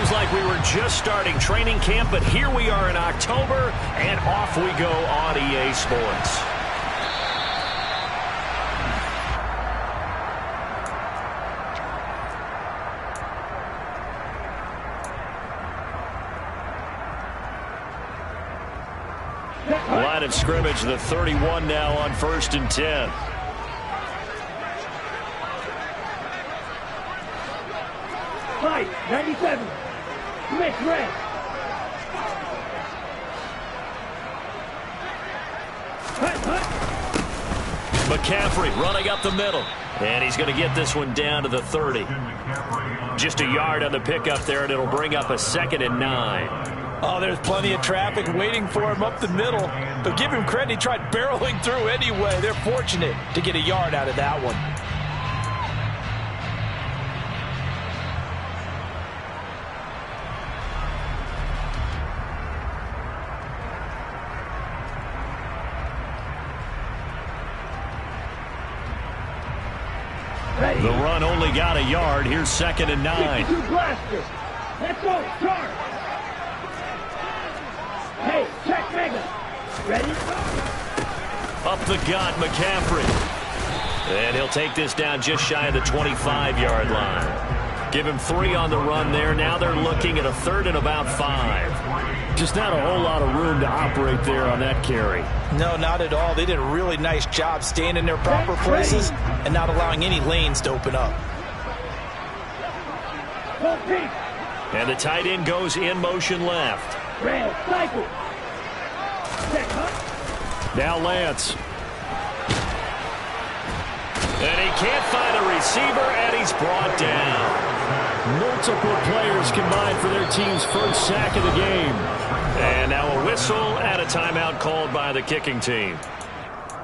seems like we were just starting training camp, but here we are in October, and off we go on EA Sports. Line of scrimmage, the 31 now on 1st and 10. Fight, 97. Smith, red. McCaffrey running up the middle. And he's going to get this one down to the 30. Just a yard on the pickup there, and it'll bring up a 2nd and 9. Oh, there's plenty of traffic waiting for him up the middle. But give him credit, he tried barreling through anyway. They're fortunate to get a yard out of that one. The run only got a yard. Here's 2nd and 9. Let's go, charge. Hey, check Mega. Ready? Up the gut, McCaffrey. And he'll take this down just shy of the 25-yard line. Give him 3 on the run there. Now they're looking at a 3rd and about 5. Just not a whole lot of room to operate there on that carry. No, not at all. They did a really nice job staying in their proper places and not allowing any lanes to open up. And the tight end goes in motion left. Red, cycle. Now Lance. And he can't find a receiver, and he's brought down. Multiple players combined for their team's first sack of the game. And now a whistle and a timeout called by the kicking team.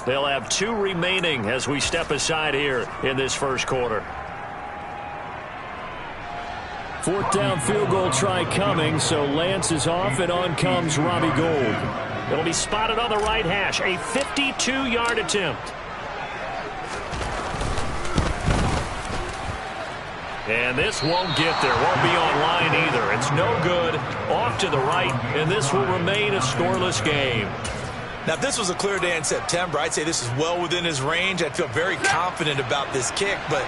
They'll have 2 remaining as we step aside here in this first quarter. 4th down field goal try coming, so Lance is off, and on comes Robbie Gould. It'll be spotted on the right hash, a 52-yard attempt. And this won't get there, won't be online either. It's no good, off to the right, and this will remain a scoreless game. Now, if this was a clear day in September, I'd say this is well within his range. I'd feel very confident about this kick, but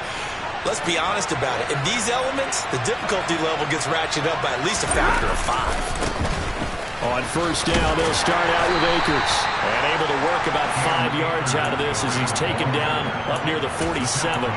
let's be honest about it. In these elements, the difficulty level gets ratcheted up by at least a factor of 5. On 1st down, they'll start out with Akers. And able to work about 5 yards out of this as he's taken down up near the 47.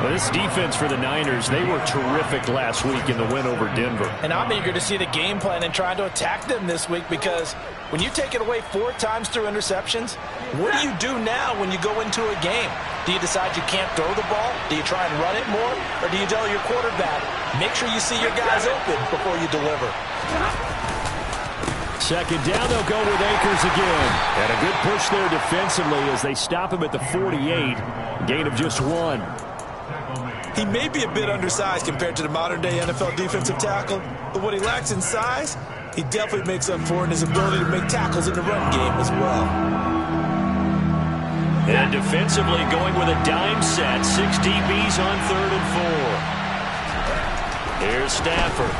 Well, this defense for the Niners, they were terrific last week in the win over Denver. And I'm eager to see the game plan and trying to attack them this week, because when you take it away 4 times through interceptions, what do you do now when you go into a game? Do you decide you can't throw the ball? Do you try and run it more? Or do you tell your quarterback, make sure you see your guys open before you deliver? 2nd down, they'll go with Akers again. And a good push there defensively as they stop him at the 48. Gain of just 1. He may be a bit undersized compared to the modern-day NFL defensive tackle, but what he lacks in size, he definitely makes up for in his ability to make tackles in the run game as well. And defensively going with a dime set, 6 DBs on 3rd and 4. Here's Stafford.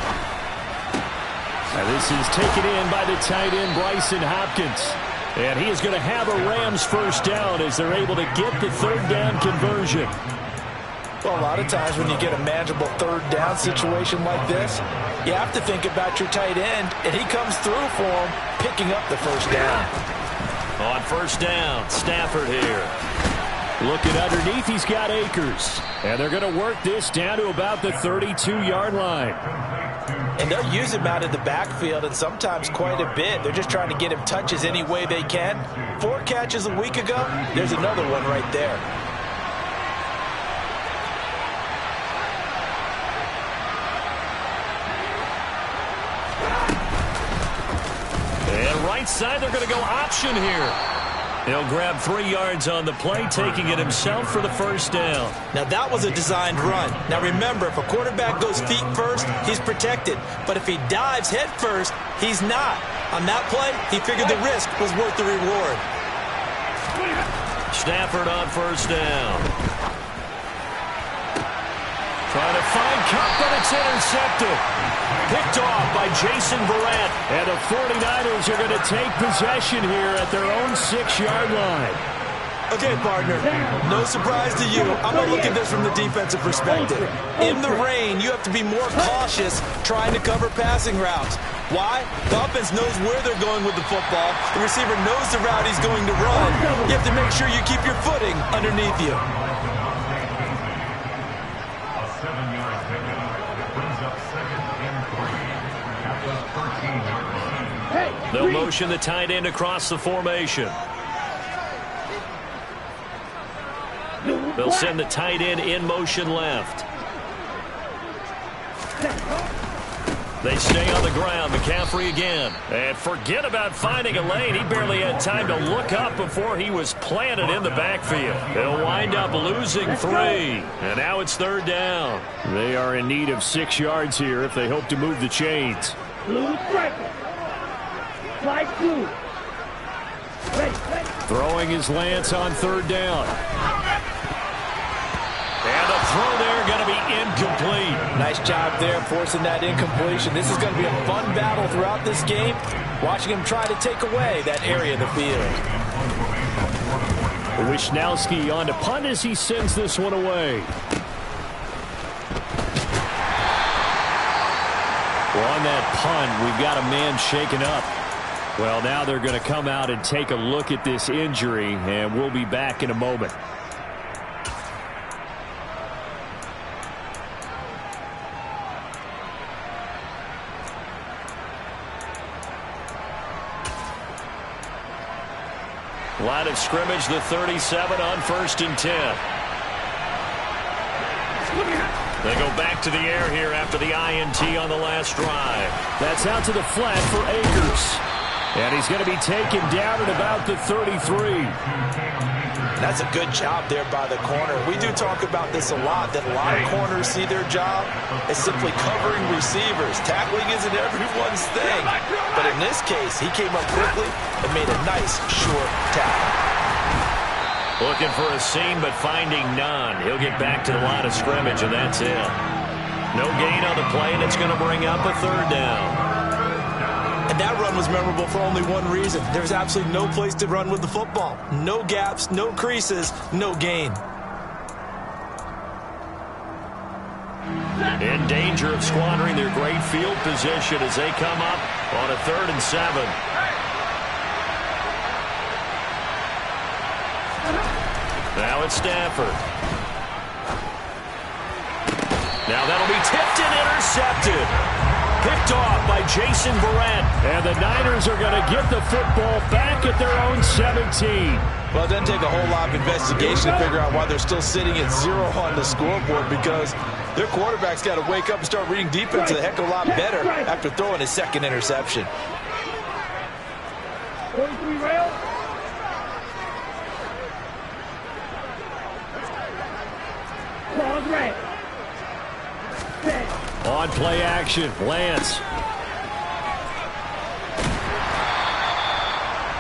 Now this is taken in by the tight end, Bryson Hopkins. And he is going to have a Rams 1st down as they're able to get the 3rd down conversion. Well, a lot of times when you get a manageable 3rd down situation like this, you have to think about your tight end, and he comes through for him, picking up the 1st down. On 1st down, Stafford here. Looking underneath, he's got Akers. And they're going to work this down to about the 32-yard line. And they'll use him out of the backfield, and sometimes quite a bit. They're just trying to get him touches any way they can. 4 catches a week ago, there's another one right there. And right side, they're going to go option here. He'll grab 3 yards on the play, taking it himself for the 1st down. Now, that was a designed run. Now, remember, if a quarterback goes feet first, he's protected. But if he dives head first, he's not. On that play, he figured the risk was worth the reward. Stafford on 1st down. Trying to find cut, but it's intercepted. Picked off by Jason Verrett. And the 49ers are going to take possession here at their own 6-yard line. Okay, partner, no surprise to you. I'm going to look at this from the defensive perspective. In the rain, you have to be more cautious trying to cover passing routes. Why? The offense knows where they're going with the football. The receiver knows the route he's going to run. You have to make sure you keep your footing underneath you. A 7-yard pickup brings up 2nd and 3 at the 13-yard line. They'll motion the tight end across the formation. They'll send the tight end in motion left. They stay on the ground. McCaffrey again. And forget about finding a lane. He barely had time to look up before he was planted in the backfield. They'll wind up losing 3. And now it's 3rd down. They are in need of 6 yards here if they hope to move the chains. Blue striker. Slide 2. Ready. Throwing his Lance on 3rd down. And the throw there going to be incomplete. Nice job there forcing that incompletion. This is going to be a fun battle throughout this game. Watching him try to take away that area of the field. Wishnowski on to punt as he sends this one away. Well, on that punt, we've got a man shaken up. Well, now they're going to come out and take a look at this injury, and we'll be back in a moment. Line of scrimmage, the 37 on 1st and 10. They go back to the air here after the INT on the last drive. That's out to the flat for Akers. And he's going to be taken down at about the 33. That's a good job there by the corner. We do talk about this a lot, that a lot of corners see their job as simply covering receivers. Tackling isn't everyone's thing. But in this case, he came up quickly and made a nice, short tackle. Looking for a seam, but finding none. He'll get back to the line of scrimmage, and that's it. No gain on the play, and it's going to bring up a 3rd down. And that run was memorable for only one reason. There's absolutely no place to run with the football. No gaps, no creases, no gain. In danger of squandering their great field position as they come up on a 3rd and 7. Now it's Stafford. Now that'll be tipped and intercepted. Picked off by Jason Verrett. And the Niners are going to get the football back at their own 17. Well, it doesn't take a whole lot of investigation to figure out why they're still sitting at 0 on the scoreboard, because their quarterback's got to wake up and start reading defense a heck of a lot better after throwing his 2nd interception. 43 rail. Claws red. On play action, Lance.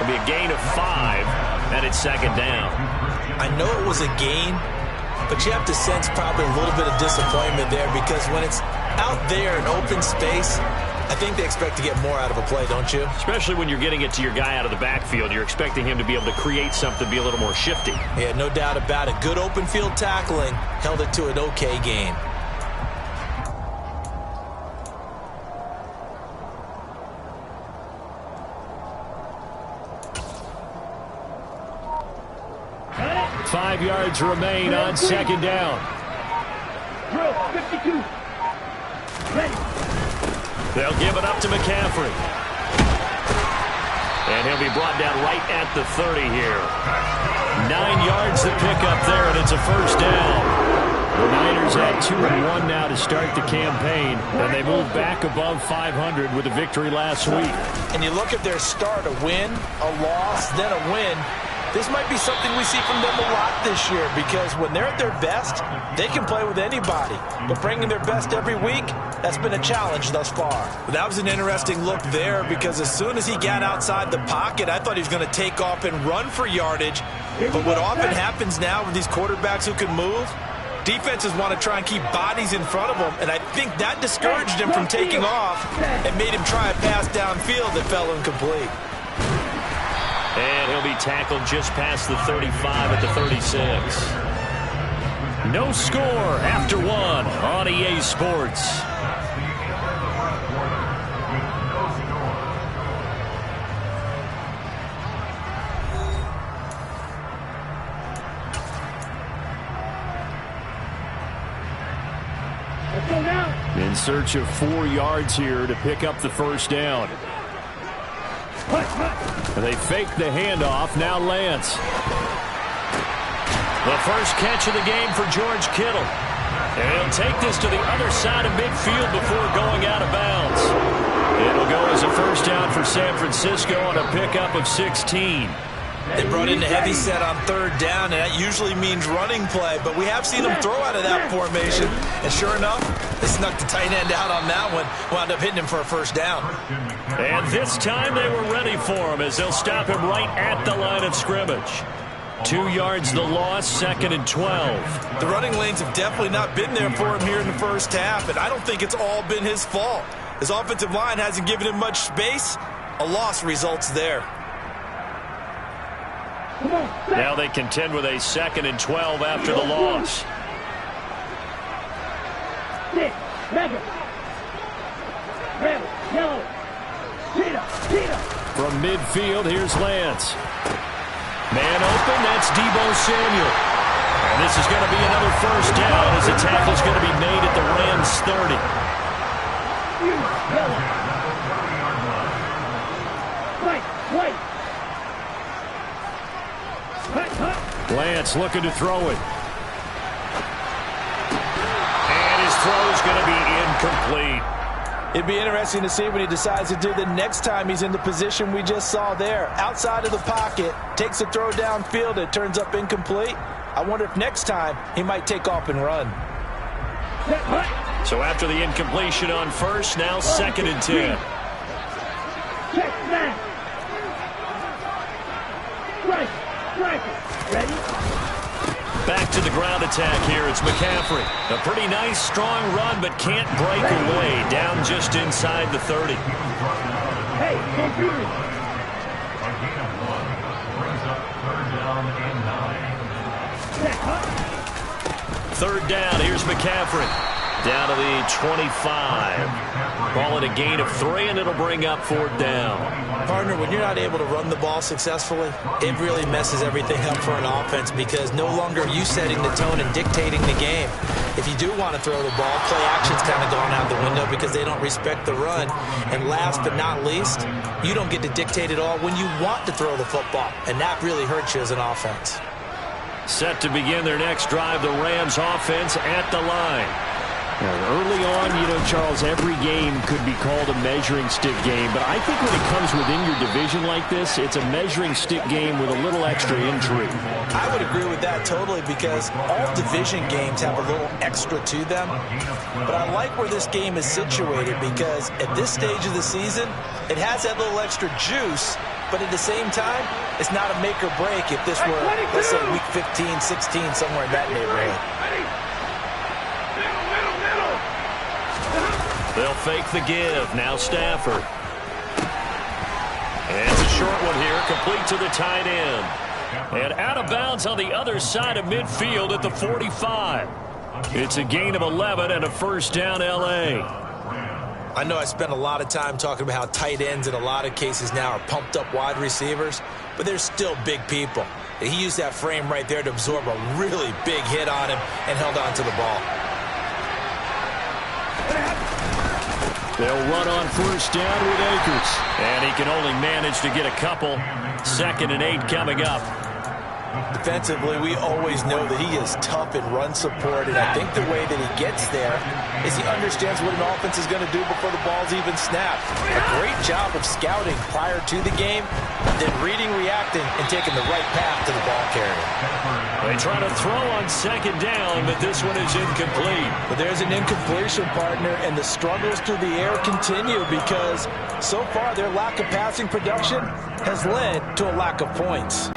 It'll be a gain of 5, and it's 2nd down. I know it was a gain, but you have to sense probably a little bit of disappointment there, because when it's out there in open space, I think they expect to get more out of a play, don't you? Especially when you're getting it to your guy out of the backfield. You're expecting him to be able to create something, be a little more shifty. Yeah, no doubt about it. Good open field tackling held it to an okay gain. Got it. 5 yards remain on 2nd down. Drill 52. Ready. They'll give it up to McCaffrey. And he'll be brought down right at the 30 here. 9 yards to pick up there, and it's a 1st down. The Niners at 2-1 now to start the campaign, and they move back above 500 with a victory last week. And you look at their start, a win, a loss, then a win. This might be something we see from them a lot this year, because when they're at their best, they can play with anybody. But bringing their best every week, that's been a challenge thus far. That was an interesting look there, because as soon as he got outside the pocket, I thought he was going to take off and run for yardage. But what often happens now with these quarterbacks who can move, Defenses want to try and keep bodies in front of him, and I think that discouraged him from taking off and made him try a pass downfield that fell incomplete. And he'll be tackled just past the 35 at the 36. No score after one on EA Sports. In search of 4 yards here to pick up the first down. They fake the handoff. Now Lance. The first catch of the game for George Kittle. And he'll take this to the other side of midfield before going out of bounds. It'll go as a first down for San Francisco on a pickup of 16. They brought in the heavy set on third down, and that usually means running play. But we have seen them throw out of that formation. And sure enough, they snuck the tight end out on that one. Wound up hitting him for a first down. And this time they were ready for him as they'll stop him right at the line of scrimmage. 2 yards the loss, 2nd and 12. The running lanes have definitely not been there for him here in the first half, and I don't think it's all been his fault. His offensive line hasn't given him much space. A loss results there. Now they contend with a 2nd and 12 after the loss. From midfield, here's Lance. Man open, that's Deebo Samuel. And this is going to be another first down as the tackle's going to be made at the Rams 30. Lance looking to throw it. And his throw's going to be incomplete. It'd be interesting to see what he decides to do the next time he's in the position we just saw there. Outside of the pocket, takes a throw downfield, it turns up incomplete. I wonder if next time he might take off and run. So after the incompletion on first, now 2nd and 10. Back to the ground attack here. It's McCaffrey. A pretty nice, strong run, but can't break away. Down just inside the 30. Hey, computer. A gain of 1 brings up 3rd down and 9. Third down. Here's McCaffrey. Down to the 25. Ball at a gain of 3, and it'll bring up 4th down. Partner, when you're not able to run the ball successfully, it really messes everything up for an offense because no longer are you setting the tone and dictating the game. If you do want to throw the ball, play action's kind of gone out the window because they don't respect the run. And last but not least, you don't get to dictate it all when you want to throw the football, and that really hurts you as an offense. Set to begin their next drive, the Rams offense at the line. Early on, Charles, every game could be called a measuring stick game, but I think when it comes within your division like this, it's a measuring stick game with a little extra intrigue. I would agree with that totally because all division games have a little extra to them. But I like where this game is situated because at this stage of the season, it has that little extra juice, but at the same time, it's not a make or break if this were, let's say, week 15, 16, somewhere in that neighborhood. They'll fake the give. Now Stafford. And it's a short one here, complete to the tight end. And out of bounds on the other side of midfield at the 45. It's a gain of 11 and a first down, L.A. I know I spent a lot of time talking about how tight ends in a lot of cases now are pumped up wide receivers, but they're still big people. He used that frame right there to absorb a really big hit on him and held on to the ball. They'll run on first down with Akers. And he can only manage to get a couple. 2nd and 8 coming up. Defensively, we always know that he is tough in run support, and I think the way that he gets there is he understands what an offense is going to do before the ball's even snapped. A great job of scouting prior to the game, then reading, reacting, and taking the right path to the ball carrier. They try to throw on 2nd down, but this one is incomplete. But there's an incompletion, partner, and the struggles through the air continue because so far their lack of passing production has led to a lack of points.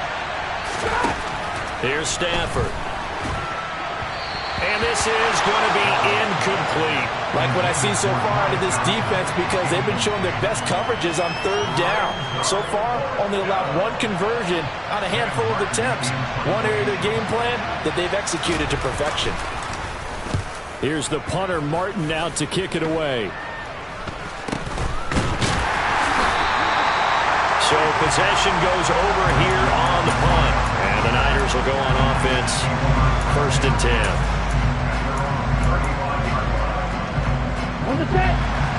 Here's Stafford. And this is going to be incomplete. Like what I see so far out of this defense, because they've been showing their best coverages on third down. So far, only allowed one conversion on a handful of attempts. One area of their game plan that they've executed to perfection. Here's the punter, Martin, out to kick it away. So possession goes over here on the punt. And the Niners will go on offense, 1st and 10.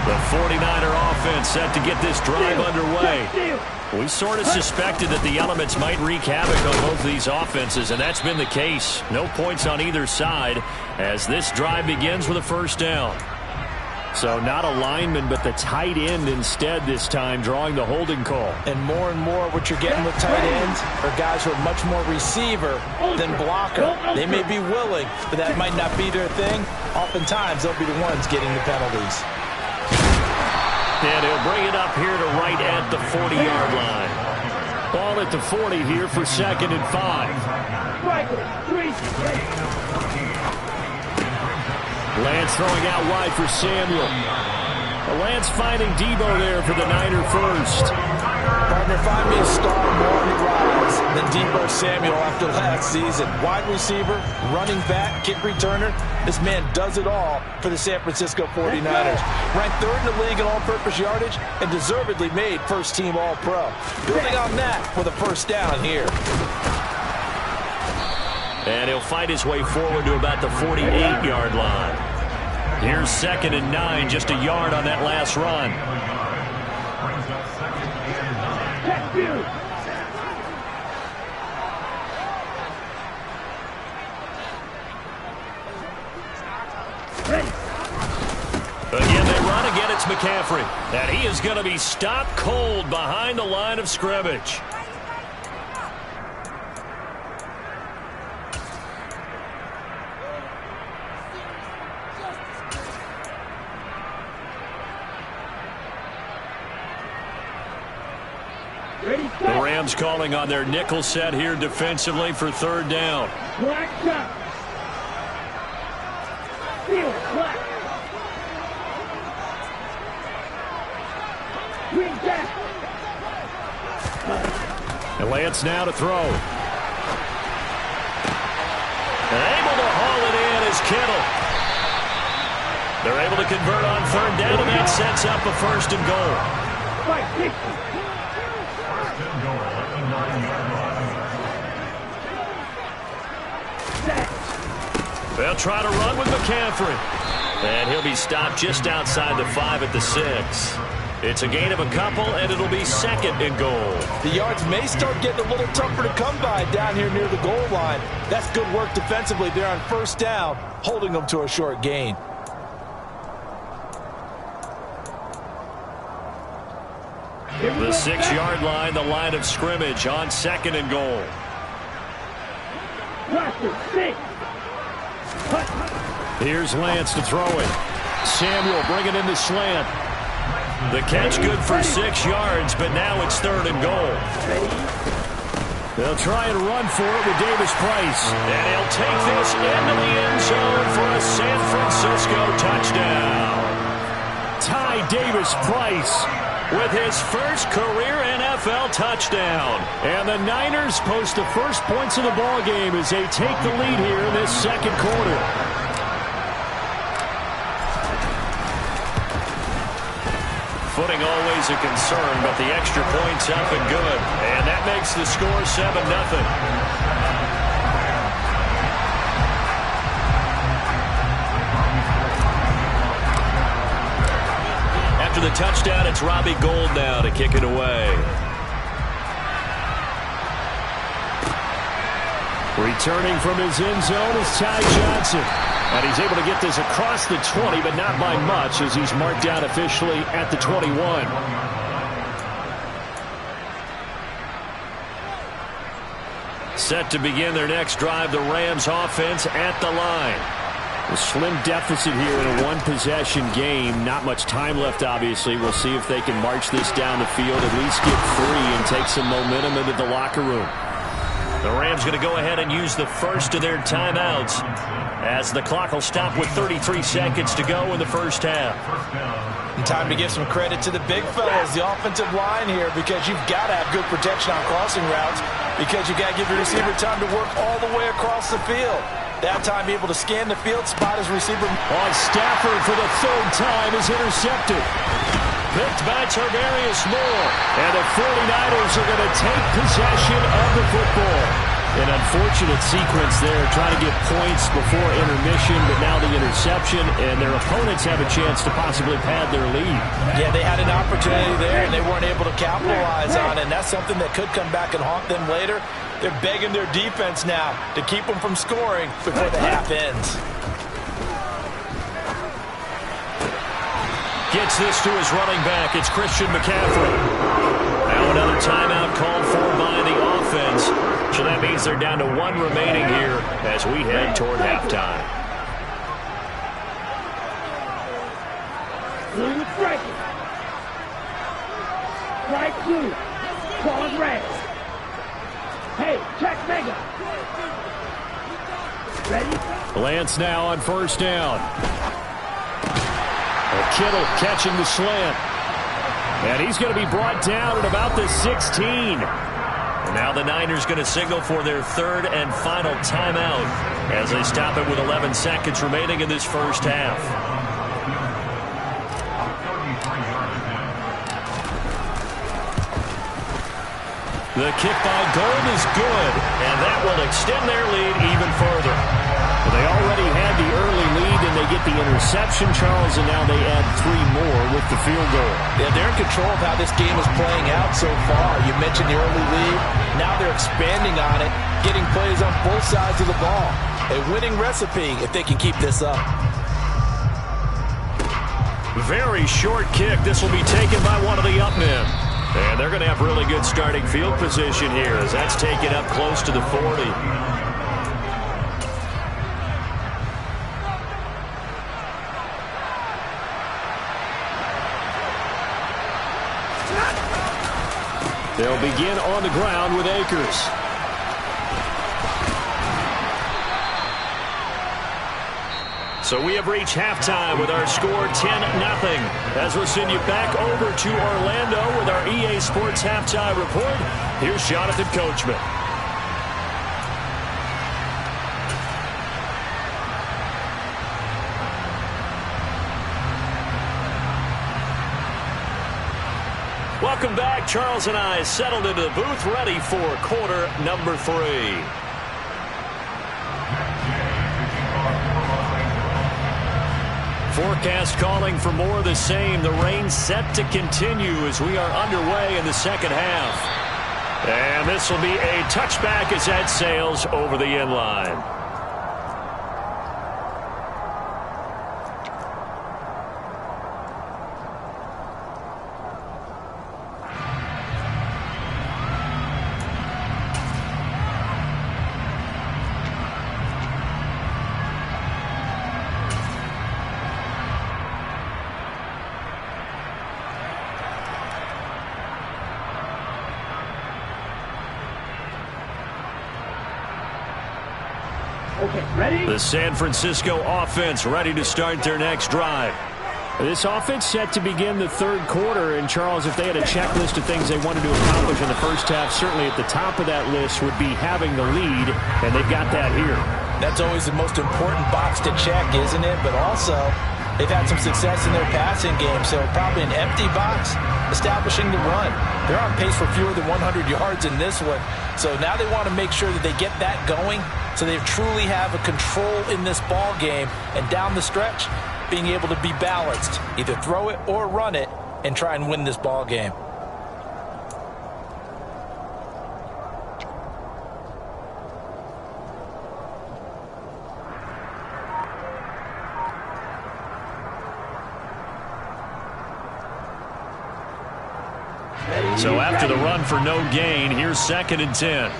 The 49er offense set to get this drive underway. We sort of suspected that the elements might wreak havoc on both of these offenses, and that's been the case. No points on either side as this drive begins with a 1st down. So not a lineman, but the tight end instead this time, drawing the holding call. And more what you're getting with tight ends are guys who are much more receiver than blocker. They may be willing, but that might not be their thing. Oftentimes, they'll be the ones getting the penalties. And he'll bring it up here to right at the 40-yard line. Ball at the 40 here for 2nd and 5. Lance throwing out wide for Samuel. Lance finding Debo there for the Niner 1st. Partner, find me a star more on the rise than Debo Samuel after last season. Wide receiver, running back, kick returner. This man does it all for the San Francisco 49ers. Ranked 3rd in the league in all-purpose yardage and deservedly made first-team All-Pro. Building on that with a 1st down here. And he'll fight his way forward to about the 48-yard line. Here's 2nd and 9, just a yard on that last run. Again, they run. Again, it's McCaffrey. And he is going to be stopped cold behind the line of scrimmage. The Rams calling on their nickel set here defensively for 3rd down. Black shot. Field, black. Green jack. And Lance now to throw. And able to haul it in is Kittle. They're able to convert on 3rd down, and that sets up a 1st and goal. Fight, 60. They'll try to run with McCaffrey. And he'll be stopped just outside the 5 at the 6. It's a gain of a couple, and it'll be 2nd and goal. The yards may start getting a little tougher to come by down here near the goal line. That's good work defensively there on 1st down, holding them to a short gain. The 6-yard line, the line of scrimmage on 2nd and goal. Here's Lance to throw it. Samuel bringing in the slant. The catch good for 6 yards, but now it's 3rd and goal. They'll try and run for it with Davis Price. And he'll take this into the end zone for a San Francisco touchdown. Ty Davis Price with his first career NFL touchdown. And the Niners post the first points of the ball game as they take the lead here in this 2nd quarter. Footing always a concern, but the extra point's up and good. And that makes the score 7-0. After the touchdown, it's Robbie Gould now to kick it away. Returning from his end zone is Ty Johnson. And he's able to get this across the 20, but not by much, as he's marked down officially at the 21. Set to begin their next drive, the Rams offense at the line. A slim deficit here in a one-possession game. Not much time left, obviously. We'll see if they can march this down the field, at least get 3 and take some momentum into the locker room. The Rams going to go ahead and use the first of their timeouts as the clock will stop with 33 seconds to go in the first half. And time to give some credit to the big fellas, the offensive line here, because you've got to have good protection on crossing routes, because you've got to give your receiver time to work all the way across the field. That time, able to scan the field, spot his receiver. On Stafford for the third time is intercepted. Picked by Tarvarius Moore. And the 49ers are going to take possession of the football. An unfortunate sequence there, trying to get points before intermission, but now the interception, and their opponents have a chance to possibly pad their lead. Yeah, they had an opportunity there, and they weren't able to capitalize on it, and that's something that could come back and haunt them later. They're begging their defense now to keep them from scoring before the half ends. Gets this to his running back. It's Christian McCaffrey. Now another timeout called for by the offense. So that means they're down to one remaining here as we head toward halftime. Blue is striking. Strike two. Call it red. Hey, check mega. Ready? Lance now on first down. Kittle catching the slant. And he's going to be brought down at about the 16. And now the Niners going to signal for their third and final timeout as they stop it with 11 seconds remaining in this first half. The kick by Gold is good, and that will extend their lead even further. Well, they already had the early lead, and they get the interception, Charles, and now they add 3 more with the field goal. Yeah, they're in control of how this game is playing out so far. You mentioned the early lead. Now they're expanding on it, getting plays on both sides of the ball. A winning recipe if they can keep this up. Very short kick. This will be taken by one of the up men. And they're going to have really good starting field position here as that's taken up close to the 40. They'll begin on the ground with Akers. So we have reached halftime with our score 10-0. As we'll send you back over to Orlando with our EA Sports Halftime Report, here's Jonathan Coachman. Welcome back. Charles and I settled into the booth, ready for quarter number 3. Forecast calling for more of the same. The rain set to continue as we are underway in the second half. And this will be a touchback as that sails over the end line. Okay, ready? The San Francisco offense ready to start their next drive. This offense set to begin the third quarter. And, Charles, if they had a checklist of things they wanted to accomplish in the first half, certainly at the top of that list would be having the lead, and they've got that here. That's always the most important box to check, isn't it? But also, they've had some success in their passing game, so probably an empty box, establishing the run. They're on pace for fewer than 100 yards in this one. So now they want to make sure that they get that going so they truly have a control in this ball game. And down the stretch, being able to be balanced, either throw it or run it, and try and win this ball game. So after the run for no gain, here's 2nd and 10.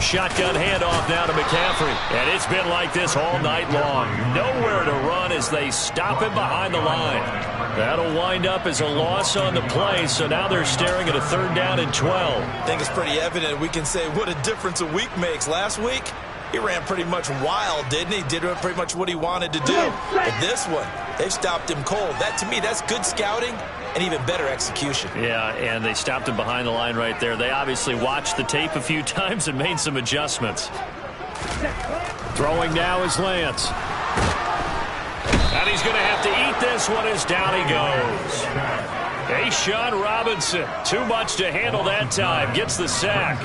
Shotgun handoff now to McCaffrey. And it's been like this all night long. Nowhere to run as they stop him behind the line. That'll wind up as a loss on the play, so now they're staring at a 3rd down and 12. I think it's pretty evident we can say what a difference a week makes. Last week, he ran pretty much wild, didn't he? Did pretty much what he wanted to do. But this one, they've stopped him cold. That, to me, that's good scouting and even better execution. Yeah, and they stopped him behind the line right there. They obviously watched the tape a few times and made some adjustments. Throwing now is Lance. And he's going to have to eat this one as down he goes. A'Shawn Robinson, too much to handle that time, gets the sack.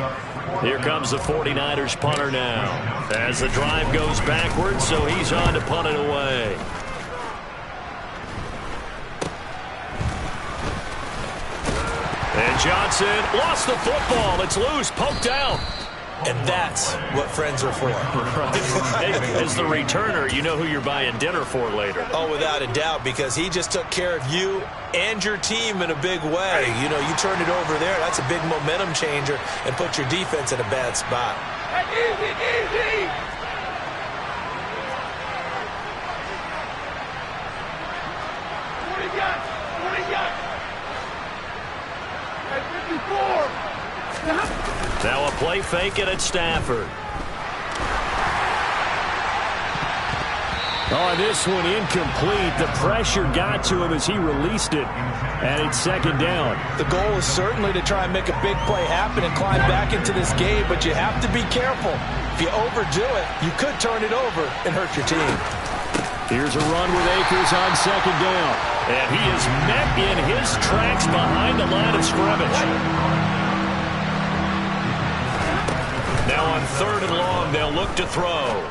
Here comes the 49ers punter now. As the drive goes backwards, so he's on to punt it away. And Johnson lost the football. It's loose, poked out. And that's what friends are for. Right. As the returner, you know who you're buying dinner for later. Oh, without a doubt, because he just took care of you and your team in a big way. You know, you turn it over there, that's a big momentum changer and put your defense in a bad spot. Easy, easy. What do you got? What do you got? Hey, 54. Now a play fake it at Stafford. Oh, this one incomplete. The pressure got to him as he released it. And it's 2nd down. The goal is certainly to try and make a big play happen and climb back into this game, but you have to be careful. If you overdo it, you could turn it over and hurt your team. Here's a run with Akers on 2nd down. And he is met in his tracks behind the line of scrimmage. Now on 3rd and long, they'll look to throw.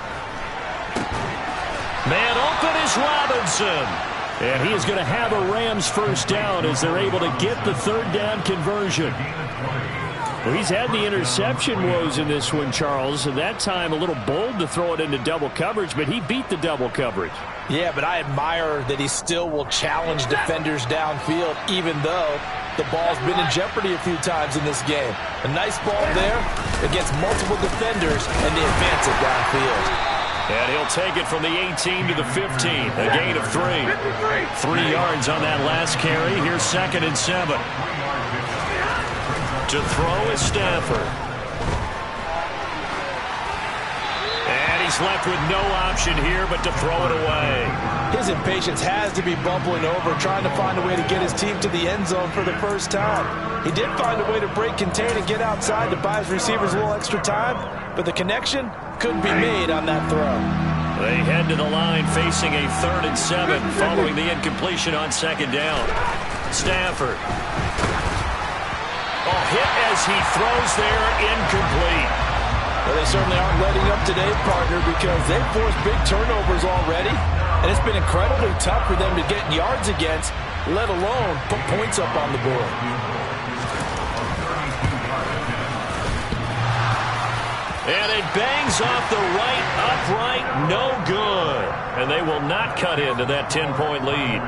Man open is Robinson. And he is going to have a Rams 1st down as they're able to get the 3rd down conversion. Well, he's had the interception woes in this one, Charles. And that time a little bold to throw it into double coverage, but he beat the double coverage. Yeah, but I admire that he still will challenge defenders downfield, even though the ball's been in jeopardy a few times in this game. A nice ball there against multiple defenders, and they advance it downfield. And he'll take it from the 18 to the 15. A gain of 3. 3 yards on that last carry. Here's 2nd and 7. To throw is Stafford. And he's left with no option here but to throw it away. His impatience has to be bubbling over, trying to find a way to get his team to the end zone for the first time. He did find a way to break contain and get outside to buy his receivers a little extra time, but the connection couldn't be made on that throw. They head to the line facing a 3rd and 7 following the incompletion on 2nd down. Stafford. Oh, hit as he throws there, incomplete. Well, they certainly aren't letting up today, partner, because they've forced big turnovers already, and it's been incredibly tough for them to get yards against, let alone put points up on the board. And it bangs off the right upright, no good. And they will not cut into that 10-point lead.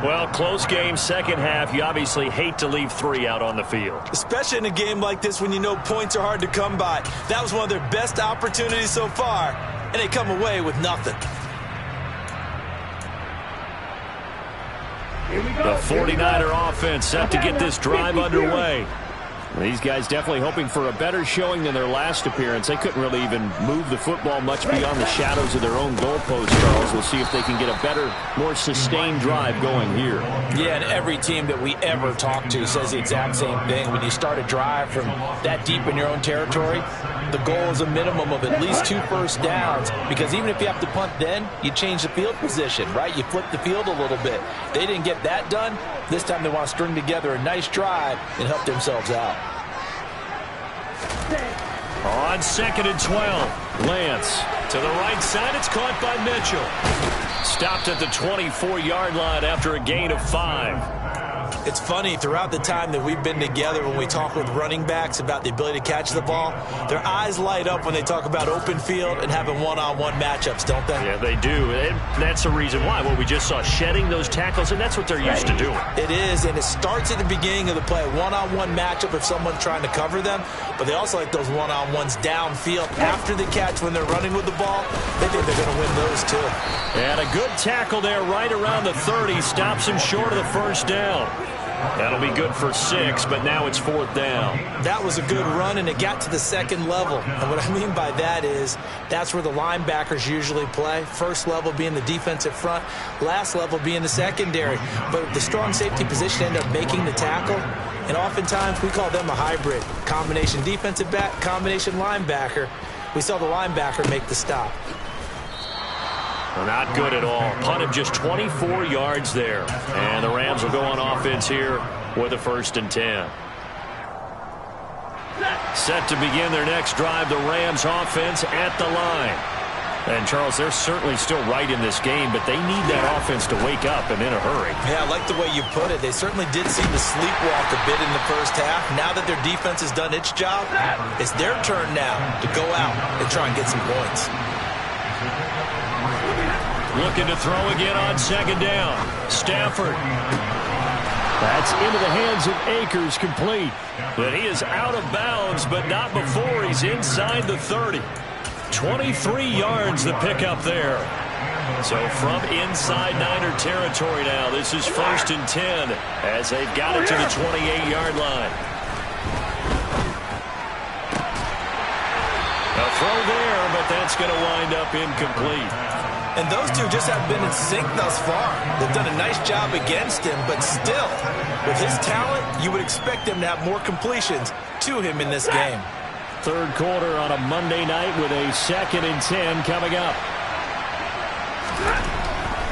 Well, close game, second half. You obviously hate to leave 3 out on the field. Especially in a game like this when you know points are hard to come by. That was one of their best opportunities so far, and they come away with nothing. The 49er offense set to get this drive underway. These guys definitely hoping for a better showing than their last appearance. They couldn't really even move the football much beyond the shadows of their own goalpost, Charles. We'll see if they can get a better, more sustained drive going here. Yeah, and every team that we ever talk to says the exact same thing. When you start a drive from that deep in your own territory, the goal is a minimum of at least 2 first downs, because even if you have to punt then, you change the field position, right? You flip the field a little bit. They didn't get that done. This time they want to string together a nice drive and help themselves out. On 2nd and 12, Lance to the right side. It's caught by Mitchell. Stopped at the 24-yard line after a gain of 5. It's funny, throughout the time that we've been together, when we talk with running backs about the ability to catch the ball, their eyes light up when they talk about open field and having one-on-one matchups, don't they? Yeah, they do. And that's the reason why. Well, we just saw shedding those tackles, and that's what they're used to doing. It is, and it starts at the beginning of the play. One-on-one matchup if someone's trying to cover them, but they also like those one-on-ones downfield after the catch when they're running with the ball. They think they're going to win those too. And a good tackle there right around the 30. Stops him short of the first down. That'll be good for 6, but now it's 4th down. That was a good run, and it got to the second level. And what I mean by that is that's where the linebackers usually play. First level being the defensive front, last level being the secondary. But the strong safety position ended up making the tackle, and oftentimes we call them a hybrid. Combination defensive back, combination linebacker. We saw the linebacker make the stop. Not good at all. Punt him just 24 yards there. And the Rams will go on offense here with a 1st and 10. Set to begin their next drive, the Rams offense at the line. And, Charles, they're certainly still right in this game, but they need that offense to wake up and in a hurry. Yeah, I like the way you put it. They certainly did seem to sleepwalk a bit in the first half. Now that their defense has done its job, it's their turn now to go out and try and get some points. Looking to throw again on 2nd down. Stafford. That's into the hands of Akers, complete. But he is out of bounds, but not before he's inside the 30. 23 yards the pickup there. So from inside Niner territory now, this is 1st and 10 as they've got it to the 28-yard line. A throw there, but that's going to wind up incomplete. And those two just have been in sync thus far. They've done a nice job against him, but still, with his talent, you would expect him to have more completions to him in this game. 3rd quarter on a Monday night with a 2nd and 10 coming up.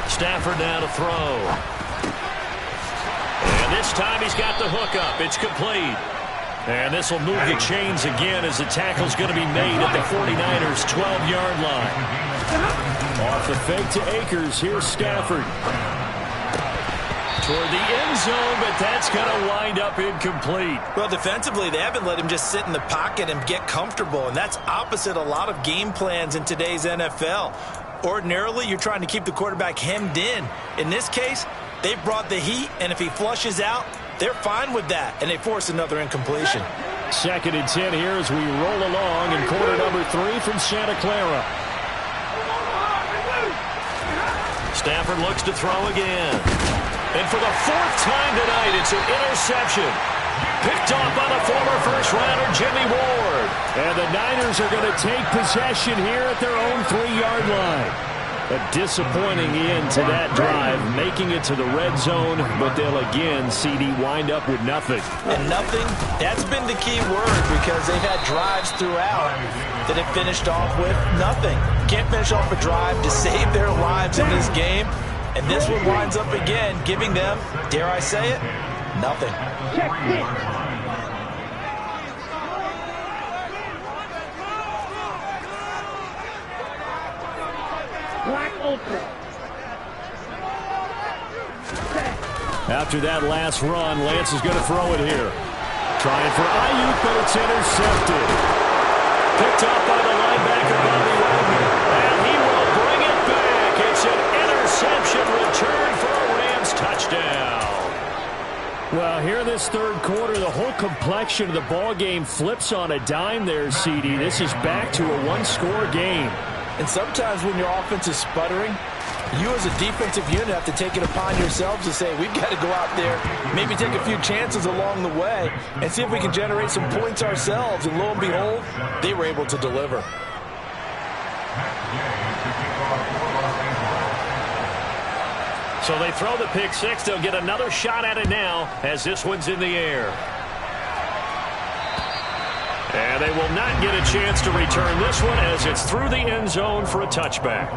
Stafford now to throw. And this time he's got the hook up. It's complete. And this will move the chains again as the tackle's going to be made at the 49ers' 12-yard line. Off the fake to Akers. Here's Stafford. Toward the end zone, but that's going to wind up incomplete. Well, defensively, they haven't let him just sit in the pocket and get comfortable, and that's opposite a lot of game plans in today's NFL. Ordinarily, you're trying to keep the quarterback hemmed in. In this case, they've brought the heat, and if he flushes out, they're fine with that, and they force another incompletion. 2nd and 10 here as we roll along in quarter number 3 from Santa Clara. Stafford looks to throw again. And for the 4th time tonight, it's an interception. Picked off by the former first-rounder Jimmy Ward. And the Niners are going to take possession here at their own 3-yard line. A disappointing end to that drive, making it to the red zone, but they'll again, CD, wind up with nothing. And nothing, that's been the key word because they've had drives throughout that have finished off with nothing. Can't finish off a drive to save their lives in this game. And this one winds up again, giving them, dare I say it, nothing. Check this. Black open. After that last run, Lance is going to throw it here. Trying for Ayuk, but it's intercepted. Picked off by the linebacker, Bobby Wagner. And he will bring it back. It's an interception return for a Rams touchdown. Well, here in this 3rd quarter, the whole complexion of the ball game flips on a dime there, CD. This is back to a 1-score game. And sometimes when your offense is sputtering, you as a defensive unit have to take it upon yourselves to say, we've got to go out there, maybe take a few chances along the way, and see if we can generate some points ourselves. And lo and behold, they were able to deliver. So they throw the pick 6. They'll get another shot at it now as this one's in the air. And they will not get a chance to return this one as it's through the end zone for a touchback.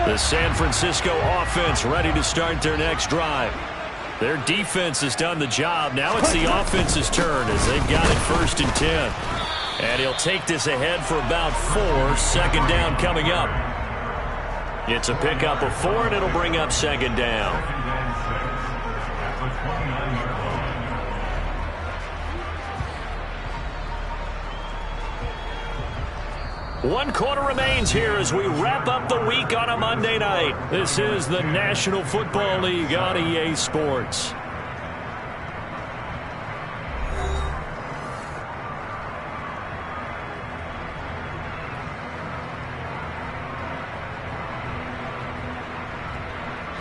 The San Francisco offense ready to start their next drive. Their defense has done the job. Now it's the offense's turn as they've got it 1st and 10. And he'll take this ahead for about 4. 2nd down coming up. It's a pickup of 4, and it'll bring up 2nd down. One quarter remains here as we wrap up the week on a Monday night. This is the National Football League on EA Sports.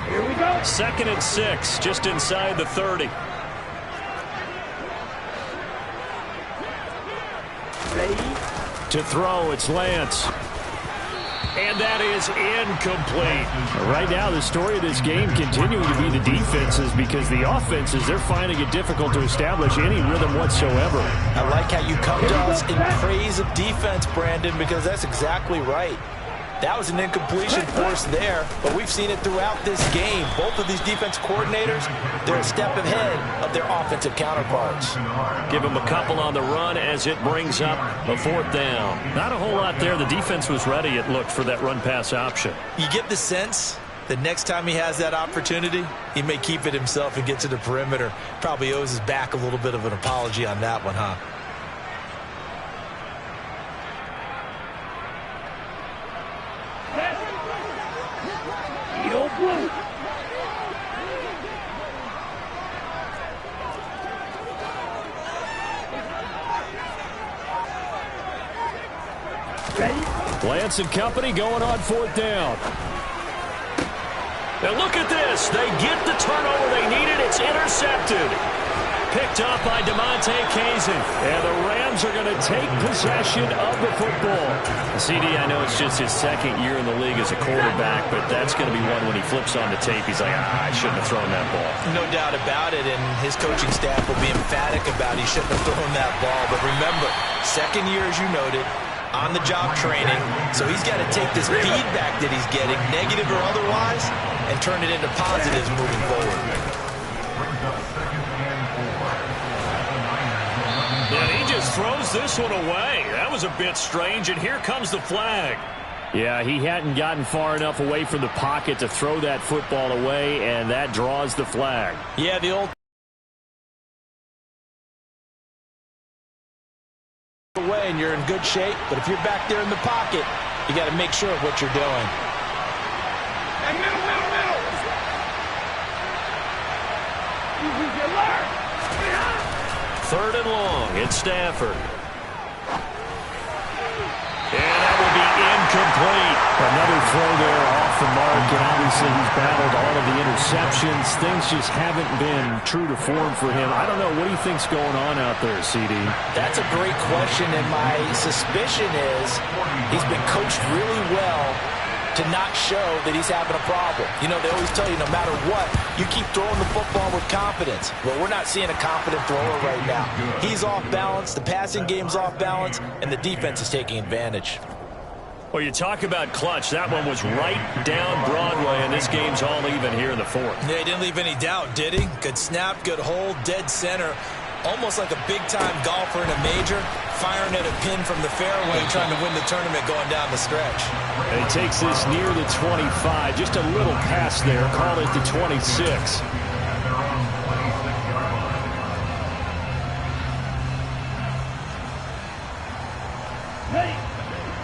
Here we go. 2nd and 6, just inside the 30. Ready? To throw, it's Lance. And that is incomplete. Right now, the story of this game continuing to be the defenses because the offenses, they're finding it difficult to establish any rhythm whatsoever. I like how you come to us in praise of defense, Brandon, because that's exactly right. That was an incompletion forced there, but we've seen it throughout this game. Both of these defense coordinators, they're a step ahead of their offensive counterparts. Give them a couple on the run as it brings up a 4th down. Not a whole lot there. The defense was ready, it looked, for that run-pass option. You get the sense that next time he has that opportunity, he may keep it himself and get to the perimeter. Probably owes his back a little bit of an apology on that one, huh? Lance and company going on 4th down. And look at this. They get the turnover they needed. It's intercepted. Picked up by DeMonte Kazin. And the Rams are going to take possession of the football. CD, I know it's just his 2nd year in the league as a quarterback, but that's going to be one when he flips on the tape. He's like, I shouldn't have thrown that ball. No doubt about it, and his coaching staff will be emphatic about he shouldn't have thrown that ball. But remember, 2nd year, as you noted, on-the-job training, so he's got to take this feedback that he's getting, negative or otherwise, and turn it into positives moving forward. And he just throws this one away. That was a bit strange, and here comes the flag. Yeah, he hadn't gotten far enough away from the pocket to throw that football away, and that draws the flag. Yeah, the old away and you're in good shape, but if you're back there in the pocket, you got to make sure of what you're doing. Hey, middle. You learn. 3rd and long. It's Stafford. And that will be incomplete. Another throw there off the mark, and obviously he's battled all of the interceptions. Things just haven't been true to form for him. I don't know. What do you think's going on out there, CD? That's a great question, and my suspicion is he's been coached really well to not show that he's having a problem. You know, they always tell you no matter what, you keep throwing the football with confidence. Well, we're not seeing a confident thrower right now. He's off balance, the passing game's off balance, and the defense is taking advantage. Well, you talk about clutch. That one was right down Broadway, and this game's all even here in the 4th. Yeah, he didn't leave any doubt, did he? Good snap, good hold, dead center. Almost like a big-time golfer in a major, firing at a pin from the fairway, trying to win the tournament going down the stretch. And he takes this near the 25. Just a little pass there. Call it the 26.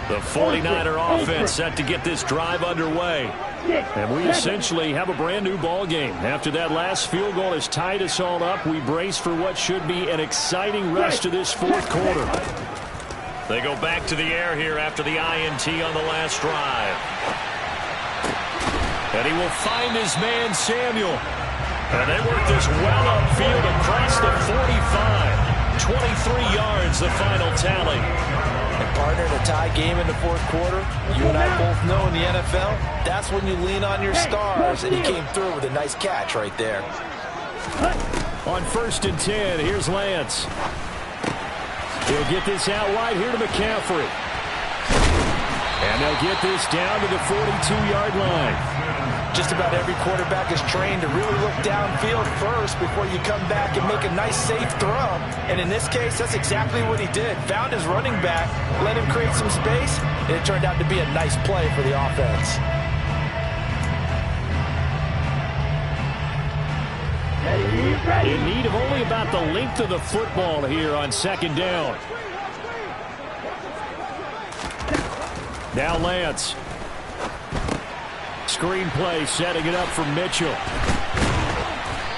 The 49er offense set to get this drive underway. And we essentially have a brand new ball game. After that last field goal has tied us all up, we brace for what should be an exciting rest of this 4th quarter. They go back to the air here after the INT on the last drive. And he will find his man Samuel. And they work this well upfield across the 45. 23 yards, the final tally. And partner, in a tie game in the 4th quarter, you and I both know in the NFL, that's when you lean on your stars, and he came through with a nice catch right there. On 1st and 10, here's Lance. He'll get this out wide here to McCaffrey. And they'll get this down to the 42-yard line. Just about every quarterback is trained to really look downfield first before you come back and make a nice, safe throw. And in this case, that's exactly what he did. Found his running back, let him create some space, and it turned out to be a nice play for the offense. In need of only about the length of the football here on second down. Now Lance. Screen play setting it up for Mitchell.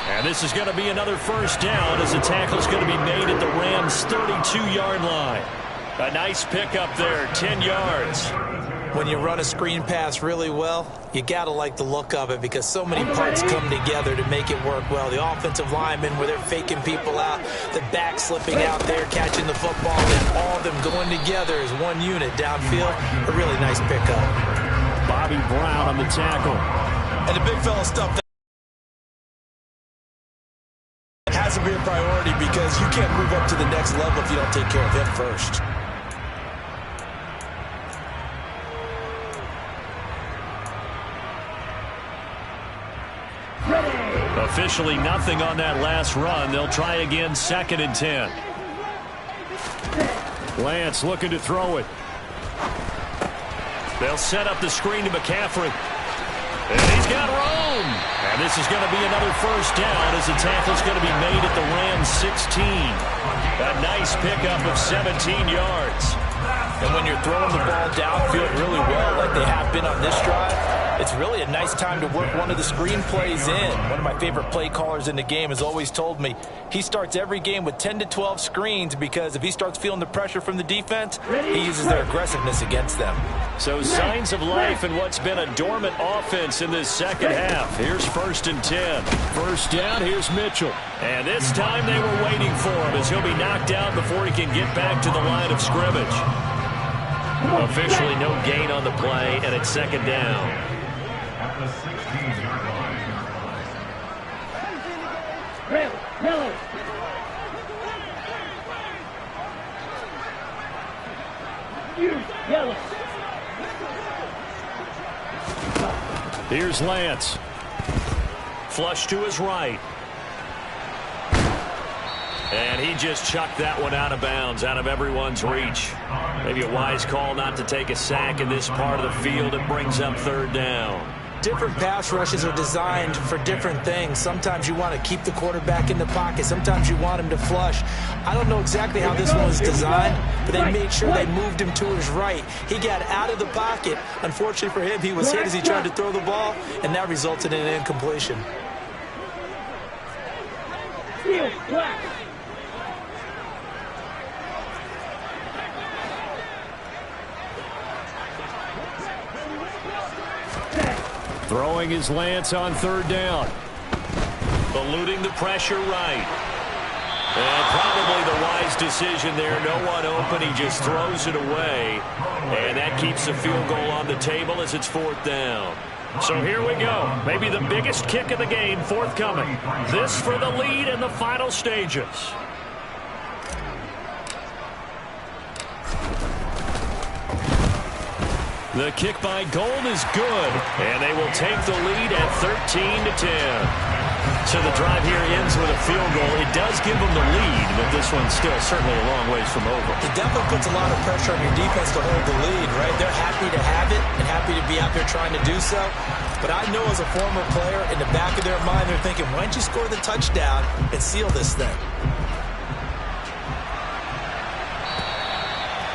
And this is going to be another first down as the tackle is going to be made at the Rams' 32-yard line. A nice pickup there, 10 yards. When you run a screen pass really well, you got to like the look of it because so many parts come together to make it work well. The offensive linemen where they're faking people out, the back slipping out there, catching the football, and all of them going together as one unit downfield. A really nice pickup. Bobby Brown on the tackle. And the big fella stuff that has to be a priority because you can't move up to the next level if you don't take care of him first. Officially nothing on that last run. They'll try again, 2nd and 10. Lance looking to throw it. They'll set up the screen to McCaffrey. And he's got room. And this is going to be another first down as the tackle's going to be made at the Rams 16. A nice pickup of 17 yards. And when you're throwing the ball downfield really well like they have been on this drive, it's really a nice time to work one of the screen plays in. One of my favorite play callers in the game has always told me he starts every game with 10 to 12 screens because if he starts feeling the pressure from the defense, he uses their aggressiveness against them. So signs of life in what's been a dormant offense in this second half. Here's 1st and 10. First down, here's Mitchell. And this time they were waiting for him as he'll be knocked out before he can get back to the line of scrimmage. Officially no gain on the play, and it's 2nd down. At the 16-yard line. Miller. Yellow. Here's Lance. Flush to his right. And he just chucked that one out of bounds, out of everyone's reach. Maybe a wise call not to take a sack in this part of the field. It brings up 3rd down. Different pass rushes are designed for different things. Sometimes you want to keep the quarterback in the pocket. Sometimes you want him to flush. I don't know exactly how this one was designed, but they made sure they moved him to his right. He got out of the pocket. Unfortunately for him, he was hit as he tried to throw the ball, and that resulted in an incompletion. Throwing his Lance on 3rd down. Eluding the pressure right. And probably the wise decision there. No one open. He just throws it away. And that keeps the field goal on the table as it's 4th down. So here we go. Maybe the biggest kick of the game forthcoming. This for the lead in the final stages. The kick by Gold is good, and they will take the lead at 13 to 10. So the drive here ends with a field goal. It does give them the lead, but this one's still certainly a long ways from over. It definitely puts a lot of pressure on your defense to hold the lead, right? They're happy to have it and happy to be out there trying to do so. But I know as a former player, in the back of their mind, they're thinking, why don't you score the touchdown and seal this thing?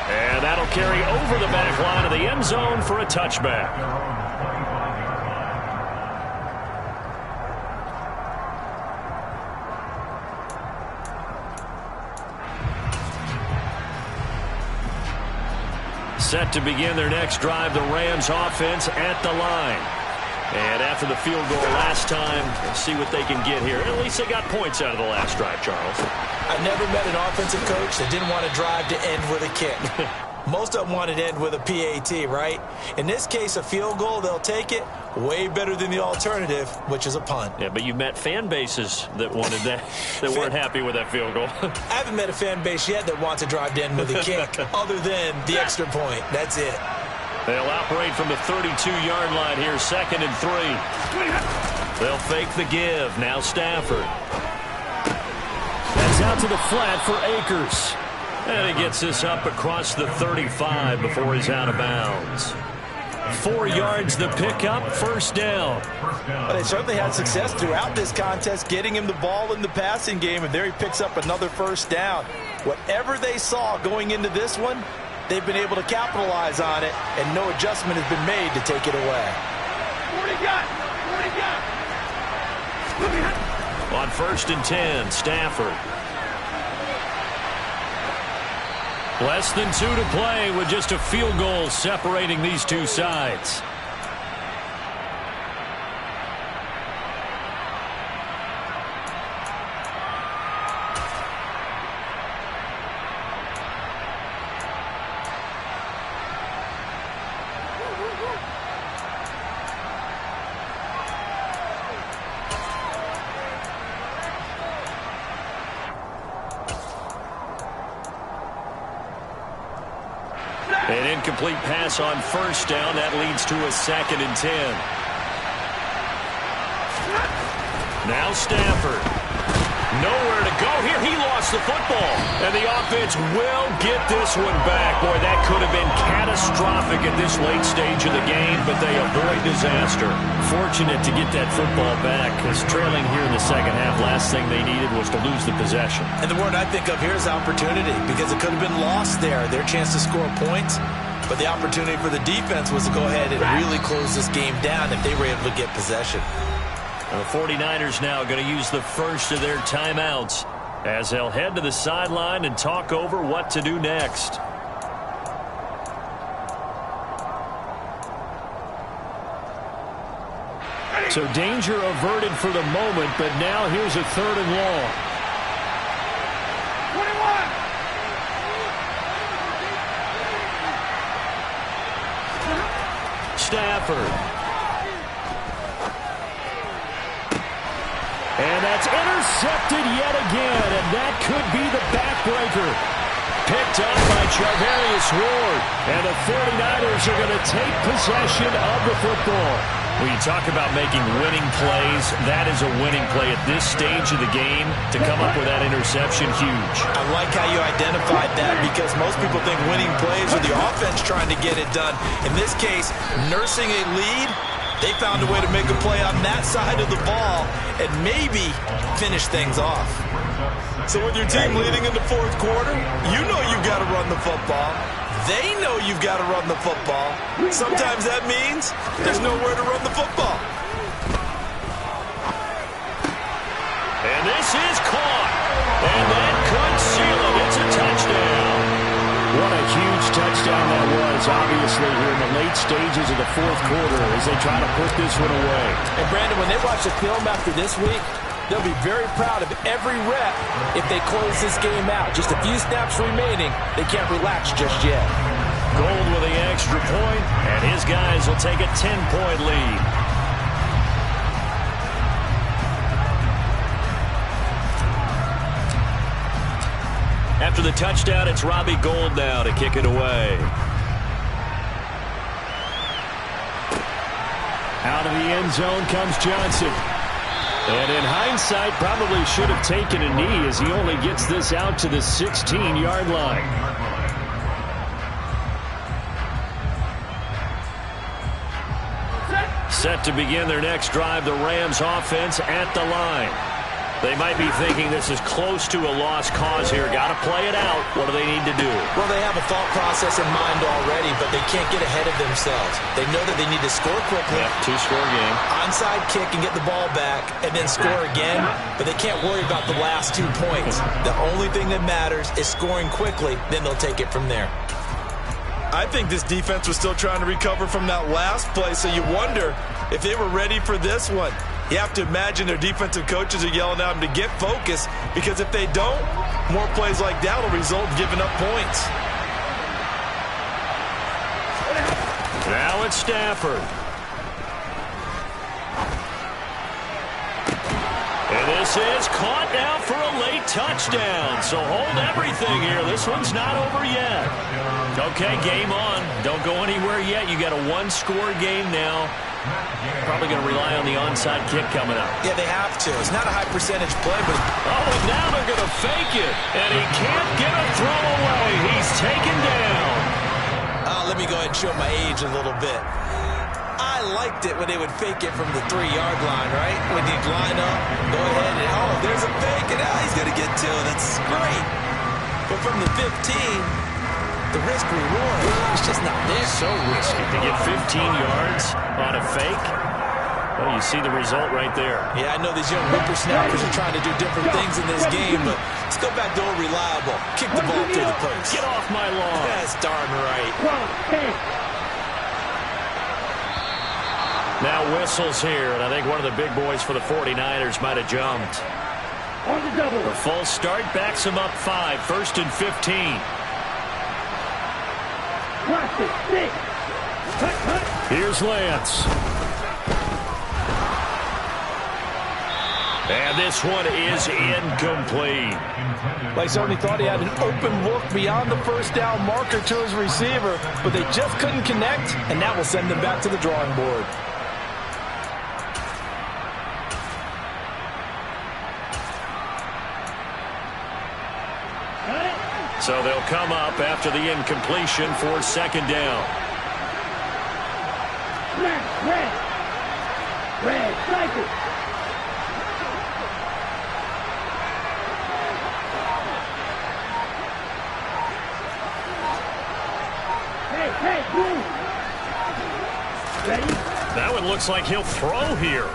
And that'll carry over the back line of the end zone for a touchback. Set to begin their next drive, the Rams offense at the line. And after the field goal last time, we'll see what they can get here. At least they got points out of the last drive, Charles. I've never met an offensive coach that didn't want to drive to end with a kick. Most of them want it to end with a PAT, right? In this case, a field goal, they'll take it. Way better than the alternative, which is a punt. Yeah, but you've met fan bases that wanted that, that weren't happy with that field goal. I haven't met a fan base yet that wants to drive to end with a kick, other than the extra point. That's it. They'll operate from the 32-yard line here, 2nd and 3. They'll fake the give. Now Stafford. That's out to the flat for Akers. And he gets this up across the 35 before he's out of bounds. 4 yards the pickup, 1st down. Well, they certainly had success throughout this contest, getting him the ball in the passing game, and there he picks up another 1st down. Whatever they saw going into this one, they've been able to capitalize on it, and no adjustment has been made to take it away. On 1st and 10, Stafford. Less than 2 to play with just a field goal separating these two sides. An incomplete pass on 1st down. That leads to a 2nd and 10. Now Stafford. Nowhere to go here. He lost the football. And the offense will get this one back. Boy, that could have been catastrophic at this late stage of the game, but they avoid disaster. Fortunate to get that football back, because trailing here in the 2nd half, last thing they needed was to lose the possession. And the word I think of here is opportunity, because it could have been lost there, their chance to score points. But the opportunity for the defense was to go ahead and really close this game down if they were able to get possession. The 49ers now going to use the first of their timeouts as they'll head to the sideline and talk over what to do next. So danger averted for the moment, but now here's a 3rd and long. 21. Stafford. And that's intercepted yet again, and that could be the backbreaker. Picked up by Charvarius Ward. And the 49ers are going to take possession of the football. When you talk about making winning plays, that is a winning play at this stage of the game. To come up with that interception, huge. I like how you identified that, because most people think winning plays are the offense trying to get it done. In this case, nursing a lead, they found a way to make a play on that side of the ball and maybe finish things off. So with your team leading in the 4th quarter, you know you've got to run the football. They know you've got to run the football. Sometimes that means there's nowhere to run the football. And this is caught. And that could seal it. It's a touchdown. What a huge touchdown that was, obviously, here in the late stages of the 4th quarter as they try to put this one away. And, Brandon, when they watch the film after this week, they'll be very proud of every rep if they close this game out. Just a few snaps remaining. They can't relax just yet. Gold with the extra point, and his guys will take a 10-point lead. After the touchdown, it's Robbie Gould now to kick it away. Out of the end zone comes Johnson. And in hindsight, probably should have taken a knee as he only gets this out to the 16-yard line. Set to begin their next drive, the Rams offense at the line. They might be thinking this is close to a lost cause here. Got to play it out. What do they need to do? Well, they have a thought process in mind already, but they can't get ahead of themselves. They know that they need to score quickly. Yeah, 2-score game. Onside kick and get the ball back and then score again, but they can't worry about the last 2 points. The only thing that matters is scoring quickly, then they'll take it from there. I think this defense was still trying to recover from that last play, so you wonder if they were ready for this one. You have to imagine their defensive coaches are yelling at them to get focused, because if they don't, more plays like that will result in giving up points. Now it's Stafford. And This is caught now for a late touchdown. So hold everything here. This one's not over yet. Okay, game on. Don't go anywhere yet. You got a one-score game now. Probably going to rely on the onside kick coming up. Yeah, they have to. It's not a high percentage play, but... Oh, and now they're going to fake it. And he can't get a throw away. He's taken down. Let me go ahead and show my age a little bit. I liked it when they would fake it from the 3-yard line, right? When you'd line up, go ahead and, oh, there's a fake, and he's going to get 2. That's great. But from the 15, the risk-reward is just not there. So risky to get 15 yards on a fake. Well, you see the result right there. Yeah, I know these young whippersnappers are trying to do different things in this game, but let's go back to old reliable. Kick the ball through the post. Get off my lawn. That's darn right. Now whistles here, and I think one of the big boys for the 49ers might have jumped. On the double. The full start backs him up 5, 1st and 15. Watch it. 6. Cut. Here's Lance. And this one is incomplete. They certainly thought he had an open look beyond the first down marker to his receiver, but they just couldn't connect, and that will send them back to the drawing board. So they'll come up after the incompletion for 2nd down. Red, cycle. Hey, move. Ready? That one looks like he'll throw here.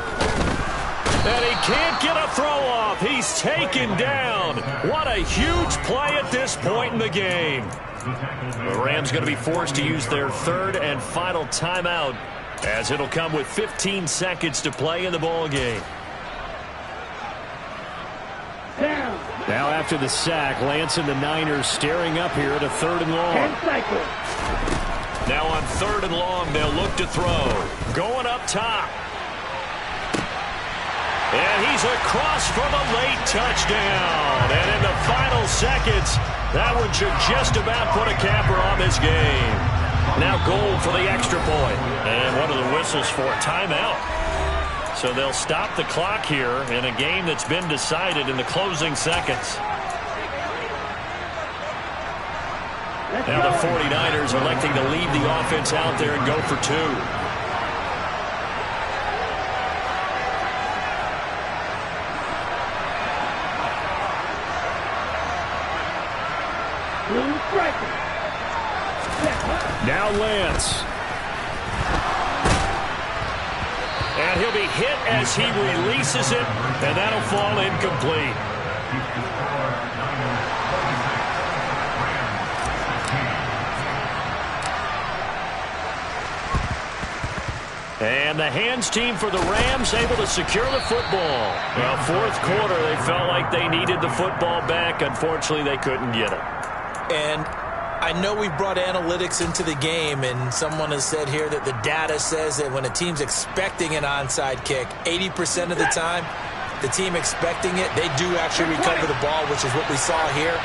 And he can't get a throw off. He's taken down. What a huge play at this point in the game. The Rams going to be forced to use their 3rd and final timeout, as it'll come with 15 seconds to play in the ball game. Down. Now after the sack, Lance and the Niners staring up here at a 3rd and long. And cycle. Now on 3rd and long, they'll look to throw. Going up top. And he's across for the late touchdown. And in the final seconds, that one should just about put a capper on this game. Now goal for the extra point. And what are the whistles for? Timeout. So they'll stop the clock here in a game that's been decided in the closing seconds. Now the 49ers electing to leave the offense out there and go for 2. Now Lance. And he'll be hit as he releases it, and that'll fall incomplete. And the hands team for the Rams able to secure the football. Well, 4th quarter, they felt like they needed the football back. Unfortunately, they couldn't get it. And I know we've brought analytics into the game, and someone has said here that the data says that when a team's expecting an onside kick, 80% of the time, the team expecting it, they do actually recover the ball, which is what we saw here.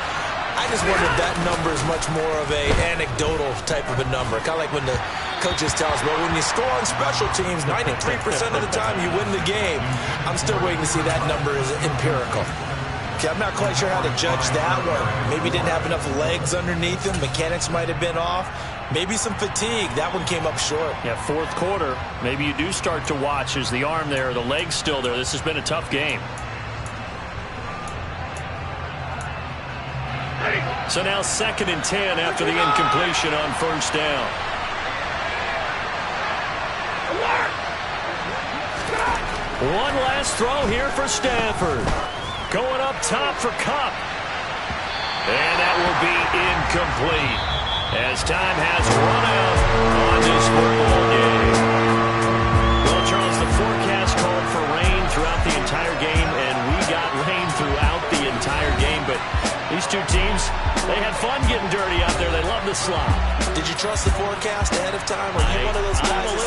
I just wonder if that number is much more of a anecdotal type of a number. Kind of like when the coaches tell us, well, when you score on special teams, 93% of the time you win the game. I'm still waiting to see that number is empirical. Okay, I'm not quite sure how to judge that one. Maybe didn't have enough legs underneath him. Mechanics might have been off. Maybe some fatigue. That one came up short. Yeah, 4th quarter, maybe you do start to watch as the arm there, the leg's still there. This has been a tough game. So now 2nd and 10 after the incompletion on 1st down. One last throw here for Stafford. Going up top for Kupp. And that will be incomplete as time has run out on this football game. Well, Charles, the forecast called for rain throughout the entire game, and we got rain throughout the entire game. But these two teams, they had fun getting dirty out there. They love the slop. Did you trust the forecast ahead of time? Are you one of those guys? I'm a